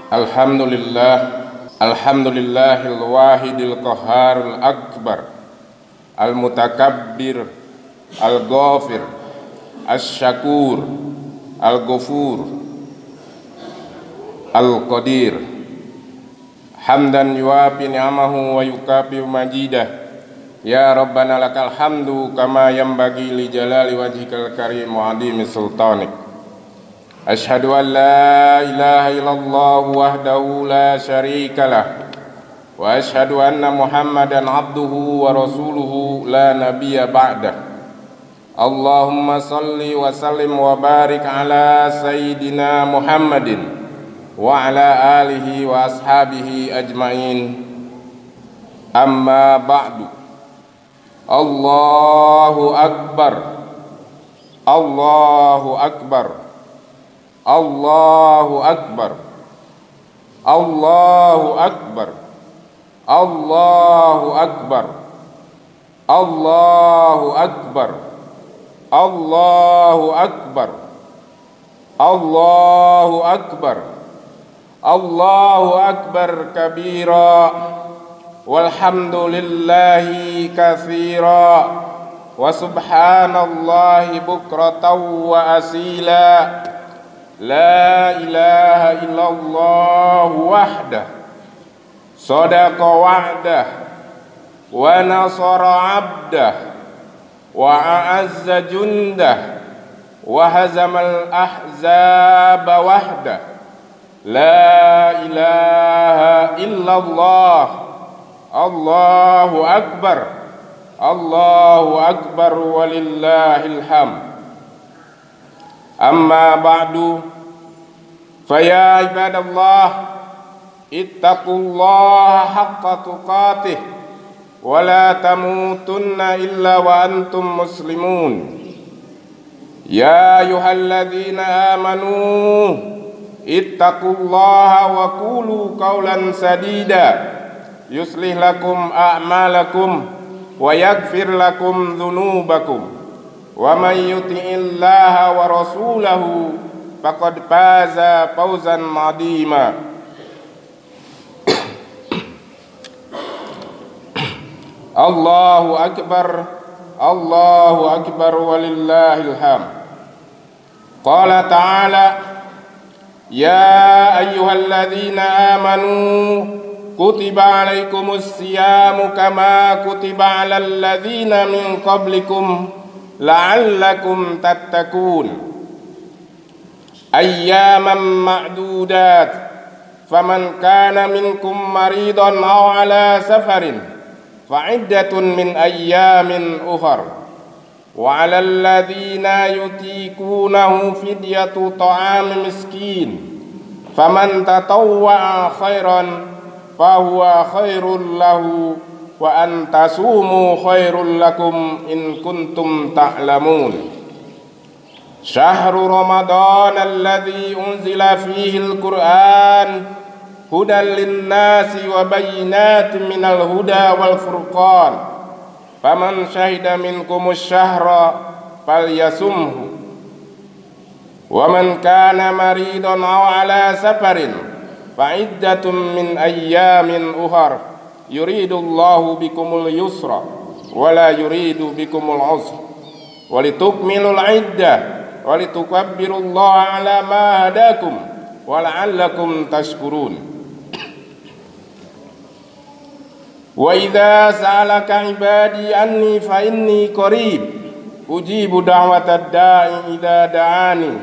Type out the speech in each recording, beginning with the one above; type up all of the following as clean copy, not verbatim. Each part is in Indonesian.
Alhamdulillah, alhamdulillahil wahidil qahharul akbar, al-mutakabbir, al-ghafir, asy-syakur, al-ghafur, al-qadir. Hamdan yuwafi ni'amahu wa yukafi majidah. Ya Rabbana lakal hamdu kama yanbaghi li jalali wajhikal karim wa 'azimi sultanik. Asyhadu an la ilaha illallah wahdahu la syarikalah wa asyhadu anna Muhammadan abduhu wa rasuluhu la nabiyya ba'dah. Allahumma salli wa sallim wa barik ala sayyidina Muhammadin wa ala alihi wa ashabihi ajmain. Amma ba'du. Allahu akbar, Allahu akbar, Allahu akbar, Allahu akbar, Allahu akbar, Allahu akbar, Allahu akbar, Allahu akbar, Allahu akbar kabira, walhamdulillahi katsira, wa subhanallahi bukratan wa asila. La ilaha illallah wahdah, sadaqa wa'dah, wa nasara abdah, wa a'azza jundah, wa hazamal ahzaba wahdah. La ilaha illallah, Allahu akbar, Allahu akbar walillahil hamd. Amma ba'du, faya ibadallah, ittaqullaha haqqa tuqatih, wa la tamutunna illa wa antum muslimun. Ya ayyuhalladzina amanu, ittaqullaha wa qulu qawlan sadida, yuslih lakum a'malakum wa yaghfir lakum dhunubakum. Wa may yuti'illaha wa rasulahu faqad faza fawzan 'azima. Allahu akbar, Allahu akbar walillahil hamd. Qala ta'ala, ya ayyuhalladzina amanu kutiba alaikumus siyamu kama kutiba alal ladzina min qablikum la'allakum tattaqun. Ayyaman ma'dudat, faman kana minkum maridan aw ala safarin fa'iddatun min ayyamin ukhar, wa 'alal ladzina yutiqunahu fidyatu ta'am miskin, faman tatawwa'a khairan fahuwa khairul lahu wa antasumu khairul lakum in kuntum ta'lamun. Syahru Ramadan alladzi unzila fihi al-Qur'an hudan lin-nasi wa bayyinatin minal huda wal furqan, faman syahida minkumus syahra falyasumhu, wa man kana maridan aw ala safarin fa'iddatun min ayyamin ukhar, yuridullahu bikumul yusra wa la yuridu bikumul usra, wa litukmilul iddah wa litukabbirullaha ala ma hadakum wa la'allakum tashkurun. Wa idza sa'alaka ibadi anni fa inni qarib ujibu da'watad da'i idza da'ani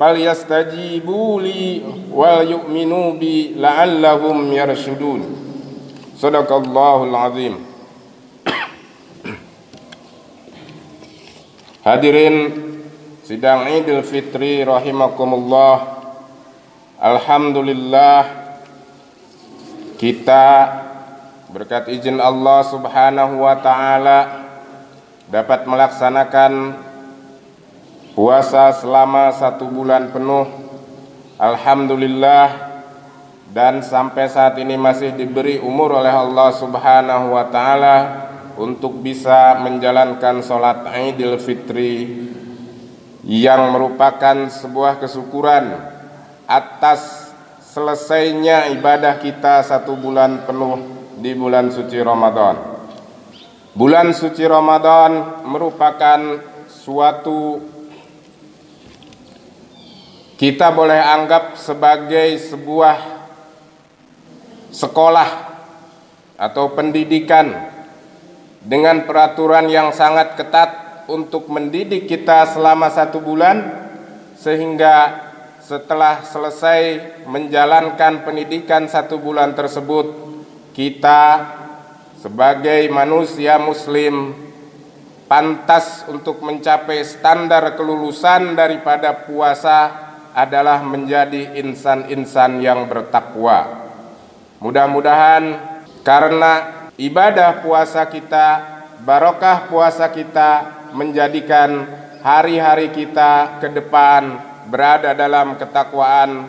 falyastajibu li wal yu'minu bi la'allahum yarshudun. Sadaqallahul azim. Hadirin sidang Idul Fitri rahimakumullah. Alhamdulillah, kita berkat izin Allah subhanahu wa ta'ala dapat melaksanakan puasa selama 1 bulan penuh. Alhamdulillah. Dan sampai saat ini masih diberi umur oleh Allah subhanahu wa ta'ala untuk bisa menjalankan sholat Idul Fitri yang merupakan sebuah kesyukuran atas selesainya ibadah kita 1 bulan penuh di bulan suci Ramadan. Bulan suci Ramadan merupakan suatu, kita boleh anggap sebagai sebuah sekolah atau pendidikan dengan peraturan yang sangat ketat untuk mendidik kita selama 1 bulan, sehingga setelah selesai menjalankan pendidikan 1 bulan tersebut, kita sebagai manusia muslim pantas untuk mencapai standar kelulusan daripada puasa adalah menjadi insan-insan yang bertakwa. Mudah-mudahan karena ibadah puasa kita, barokah puasa kita, menjadikan hari-hari kita ke depan berada dalam ketakwaan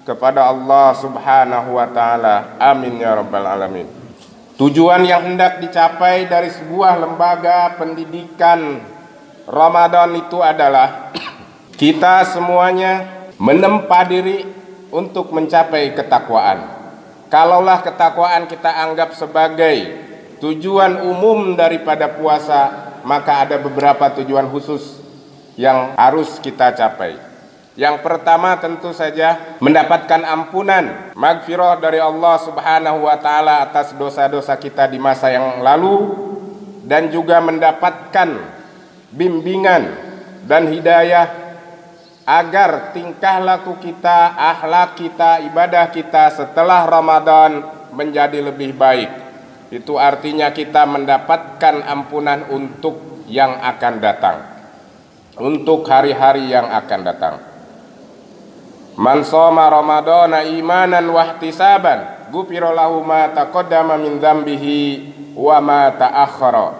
kepada Allah Subhanahu wa Ta'ala. Amin ya rabbal alamin. Tujuan yang hendak dicapai dari sebuah lembaga pendidikan Ramadan itu adalah kita semuanya menempa diri untuk mencapai ketakwaan. Kalaulah ketakwaan kita anggap sebagai tujuan umum daripada puasa, maka ada beberapa tujuan khusus yang harus kita capai. Yang pertama tentu saja mendapatkan ampunan, maghfirah dari Allah Subhanahu wa Ta'ala atas dosa-dosa kita di masa yang lalu, dan juga mendapatkan bimbingan dan hidayah agar tingkah laku kita, akhlak kita, ibadah kita setelah Ramadan menjadi lebih baik. Itu artinya kita mendapatkan ampunan untuk yang akan datang, untuk hari-hari yang akan datang. Man shoma Ramadana imanan wa ihtisaban ghufira lahu ma taqaddama min dzambihi wa ma ta'akhkhara.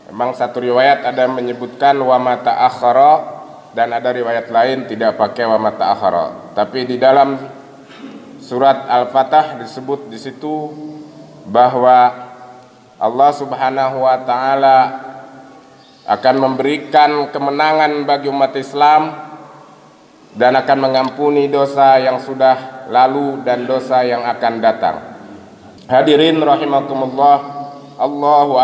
Memang satu riwayat ada yang menyebutkan wa ma ta'akhkhara, dan ada riwayat lain tidak pakai wa ma ta'akhkhara. Tapi di dalam surat Al-Fatah disebut di situ bahwa Allah Subhanahu wa Ta'ala akan memberikan kemenangan bagi umat Islam dan akan mengampuni dosa yang sudah lalu dan dosa yang akan datang. Hadirin rahimakumullah, Allahu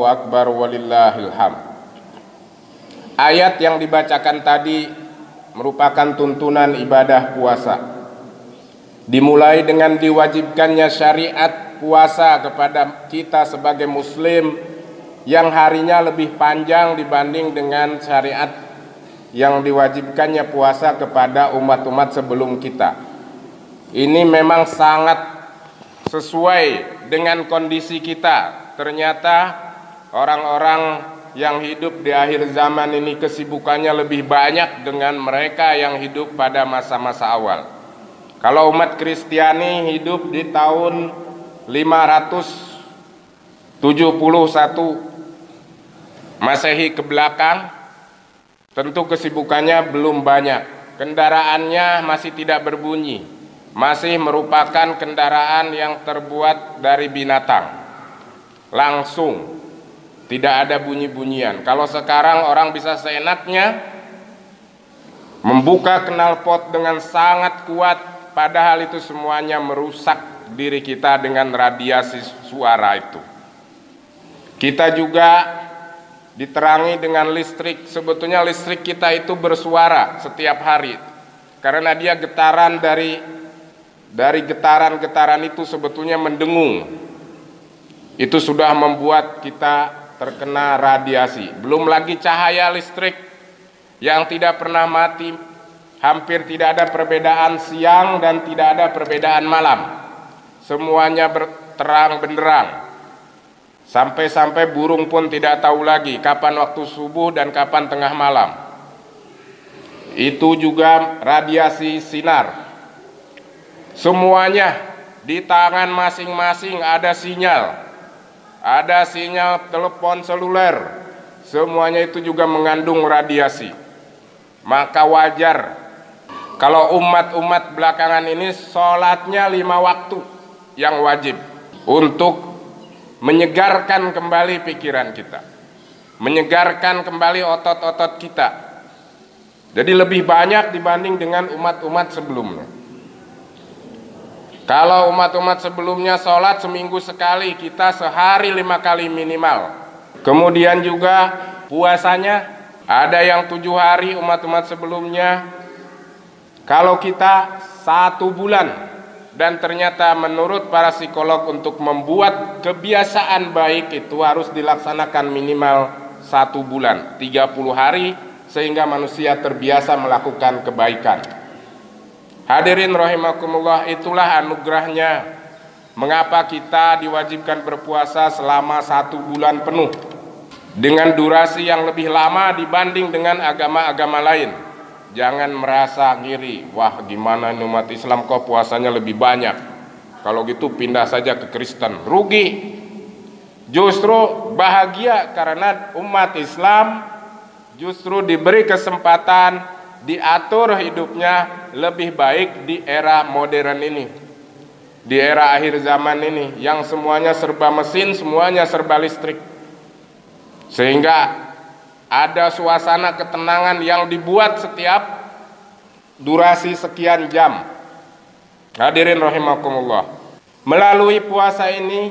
Akbar walillahil hamd. Ayat yang dibacakan tadi merupakan tuntunan ibadah puasa. Dimulai dengan diwajibkannya syariat puasa kepada kita sebagai muslim yang harinya lebih panjang dibanding dengan syariat yang diwajibkannya puasa kepada umat-umat sebelum kita. Ini memang sangat sesuai dengan kondisi kita. Ternyata orang-orang yang hidup di akhir zaman ini kesibukannya lebih banyak dengan mereka yang hidup pada masa-masa awal. Kalau umat Kristiani hidup di tahun 571 Masehi ke belakang, tentu kesibukannya belum banyak. Kendaraannya masih tidak berbunyi, masih merupakan kendaraan yang terbuat dari binatang, langsung, tidak ada bunyi-bunyian. Kalau sekarang orang bisa seenaknya membuka knalpot dengan sangat kuat, padahal itu semuanya merusak diri kita dengan radiasi suara itu. Kita juga diterangi dengan listrik. Sebetulnya listrik kita itu bersuara setiap hari, karena dia getaran dari getaran-getaran itu sebetulnya mendengung. Itu sudah membuat kita terkena radiasi. Belum lagi cahaya listrik yang tidak pernah mati. Hampir tidak ada perbedaan siang dan tidak ada perbedaan malam. Semuanya terang benderang. Sampai-sampai burung pun tidak tahu lagi kapan waktu subuh dan kapan tengah malam. Itu juga radiasi sinar. Semuanya di tangan masing-masing ada sinyal. Ada sinyal telepon seluler. Semuanya itu juga mengandung radiasi. Maka wajar kalau umat-umat belakangan ini sholatnya 5 waktu yang wajib, untuk menyegarkan kembali pikiran kita, menyegarkan kembali otot-otot kita. Jadi lebih banyak dibanding dengan umat-umat sebelumnya. Kalau umat-umat sebelumnya sholat seminggu sekali, kita sehari 5 kali minimal. Kemudian juga puasanya, ada yang 7 hari umat-umat sebelumnya. Kalau kita 1 bulan, dan ternyata menurut para psikolog untuk membuat kebiasaan baik itu harus dilaksanakan minimal 1 bulan, 30 hari, sehingga manusia terbiasa melakukan kebaikan. Hadirin rahimakumullah, itulah anugerahnya mengapa kita diwajibkan berpuasa selama 1 bulan penuh dengan durasi yang lebih lama dibanding dengan agama-agama lain. Jangan merasa ngiri, wah gimana umat Islam kok puasanya lebih banyak, kalau gitu pindah saja ke Kristen. Rugi. Justru bahagia karena umat Islam justru diberi kesempatan diatur hidupnya lebih baik di era modern ini, di era akhir zaman ini yang semuanya serba mesin, semuanya serba listrik, sehingga ada suasana ketenangan yang dibuat setiap durasi sekian jam. Hadirin rahimakumullah, melalui puasa ini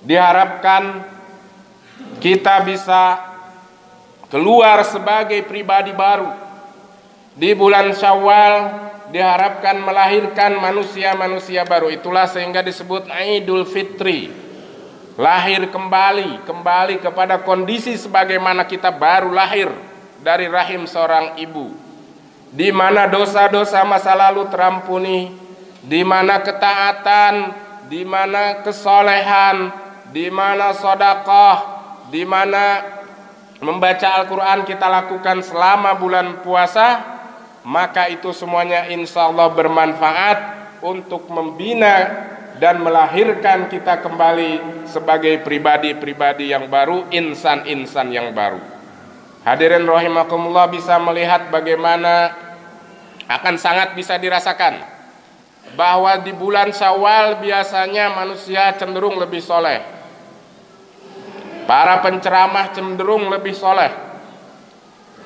diharapkan kita bisa keluar sebagai pribadi baru. Di bulan Syawal diharapkan melahirkan manusia-manusia baru. Itulah sehingga disebut Idul Fitri, lahir kembali kepada kondisi sebagaimana kita baru lahir dari rahim seorang ibu, di mana dosa-dosa masa lalu terampuni, di mana ketaatan, di mana kesolehan, di mana sedekah, di mana membaca Al-Quran kita lakukan selama bulan puasa. Maka itu semuanya insya Allah bermanfaat untuk membina dan melahirkan kita kembali sebagai pribadi-pribadi yang baru, insan-insan yang baru. Hadirin rahimakumullah, bisa melihat bagaimana akan sangat bisa dirasakan bahwa di bulan Syawal biasanya manusia cenderung lebih soleh, para penceramah cenderung lebih soleh.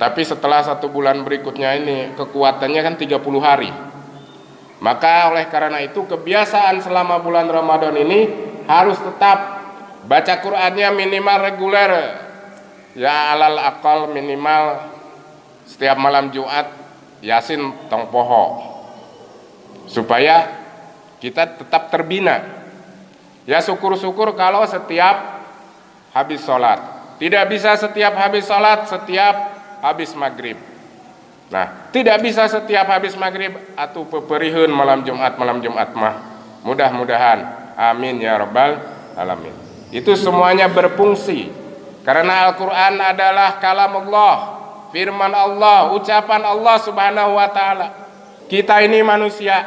Tapi setelah 1 bulan berikutnya ini kekuatannya kan 30 hari. Maka oleh karena itu kebiasaan selama bulan Ramadan ini harus tetap baca Qur'annya minimal reguler. Ya alal aqal minimal setiap malam Jumat Yasin tong poho. Supaya kita tetap terbina. Ya syukur-syukur kalau setiap habis sholat. Tidak bisa setiap habis sholat, setiap habis maghrib. Nah, tidak bisa setiap habis maghrib atau peperihun malam Jumat mah. Mudah-mudahan, amin ya rabbal alamin. Itu semuanya berfungsi karena Al-Quran adalah kalam Allah, firman Allah, ucapan Allah subhanahu wa ta'ala. Kita ini manusia,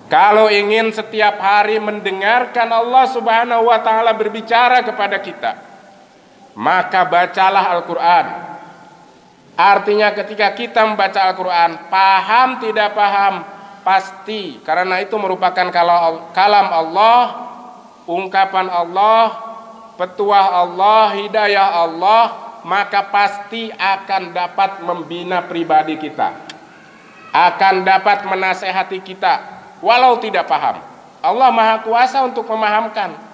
kalau ingin setiap hari mendengarkan Allah subhanahu wa ta'ala berbicara kepada kita, maka bacalah Al-Quran. Artinya ketika kita membaca Al-Quran, paham tidak paham, pasti karena itu merupakan kalam Allah, ungkapan Allah, petuah Allah, hidayah Allah, maka pasti akan dapat membina pribadi kita, akan dapat menasehati kita walau tidak paham. Allah Maha Kuasa untuk memahamkan.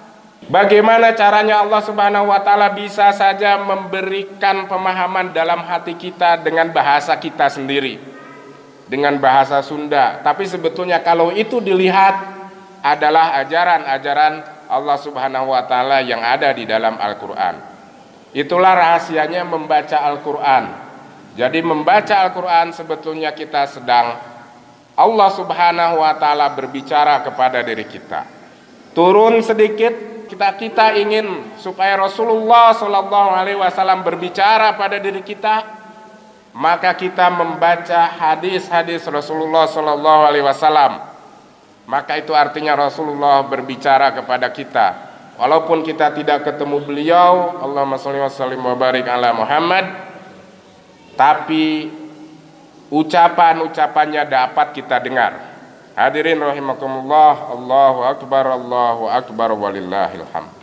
Bagaimana caranya Allah Subhanahu wa ta'ala bisa saja memberikan pemahaman dalam hati kita dengan bahasa kita sendiri, dengan bahasa Sunda. Tapi sebetulnya kalau itu dilihat adalah ajaran-ajaran Allah Subhanahu wa ta'ala yang ada di dalam Al-Quran. Itulah rahasianya membaca Al-Quran. Jadi membaca Al-Quran sebetulnya kita sedang Allah Subhanahu wa ta'ala berbicara kepada diri kita. Turun sedikit, kita ingin supaya Rasulullah Shallallahu Alaihi Wasallam berbicara pada diri kita, maka kita membaca hadis-hadis Rasulullah Shallallahu Alaihi Wasallam. Maka itu artinya Rasulullah berbicara kepada kita, walaupun kita tidak ketemu beliau. Allahumma sholli wa sallim wa barik ala Muhammad. Tapi ucapan-ucapannya dapat kita dengar. Hadirin rahimakumullah, Allahu akbar walillahil hamd.